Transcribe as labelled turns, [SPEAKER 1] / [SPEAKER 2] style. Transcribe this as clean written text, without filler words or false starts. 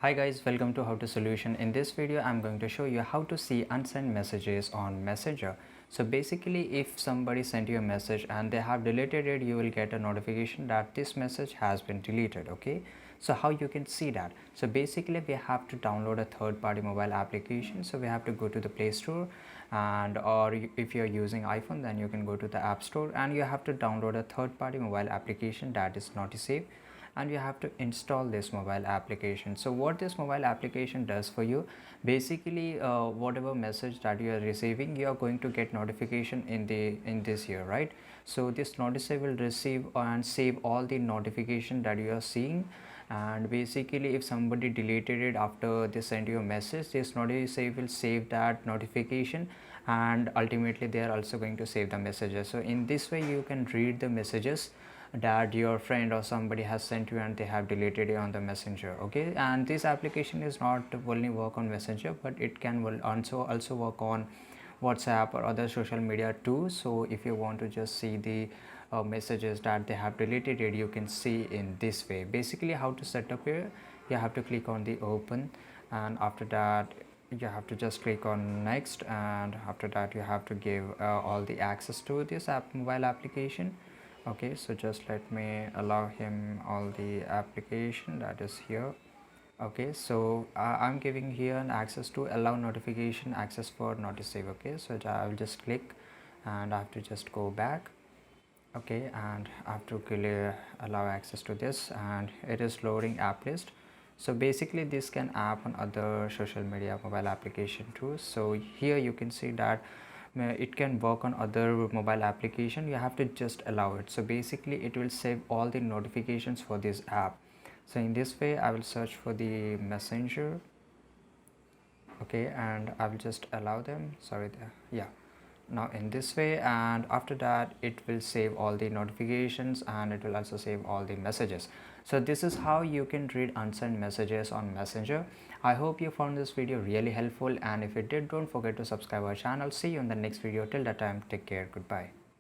[SPEAKER 1] Hi guys, welcome to How to Solution. In this video I'm going to show you how to see unsent messages on Messenger. So basically, if somebody sent you a message and they have deleted it, you will get a notification that this message has been deleted. Okay, so how you can see that? So basically we have to download a third-party mobile application. So we have to go to the Play Store, and if you're using iPhone, then you can go to the App Store and you have to download a third-party mobile application that is Notisafe, and you have to install this mobile application. So what this mobile application does for you, basically whatever message that you are receiving, you are going to get notification in this here, right? So this notice will receive and save all the notification that you are seeing. And basically if somebody deleted it after they send you a message, this notice will save that notification, and ultimately they are also going to save the messages. So in this way you can read the messages that your friend or somebody has sent you and they have deleted it on the Messenger. Okay, and this application is not only work on Messenger, but it can also work on WhatsApp or other social media too. So if you want to just see the messages that they have deleted it, you can see in this way. Basically how to set up here, you have to click on the open, and after that you have to just click on next, and after that you have to give all the access to this mobile application. Okay, so just let me allow him all the application that is here. Okay, so I'm giving here an access to allow notification access for Notisafe. Okay, so I will just click and I have to just go back. Okay, and I have to clear allow access to this, and it is loading app list. So basically this can app on other social media mobile application too. So here you can see that it can work on other mobile application. You have to just allow it. So basically it will save all the notifications for this app. So in this way I will search for the Messenger. Okay, and I will just allow them, sorry there, yeah, now in this way, and after that it will save all the notifications and it will also save all the messages. So this is how you can read unsent messages on Messenger. I hope you found this video really helpful, and if you did, don't forget to subscribe our channel. See you in the next video. Till that time, take care. Goodbye.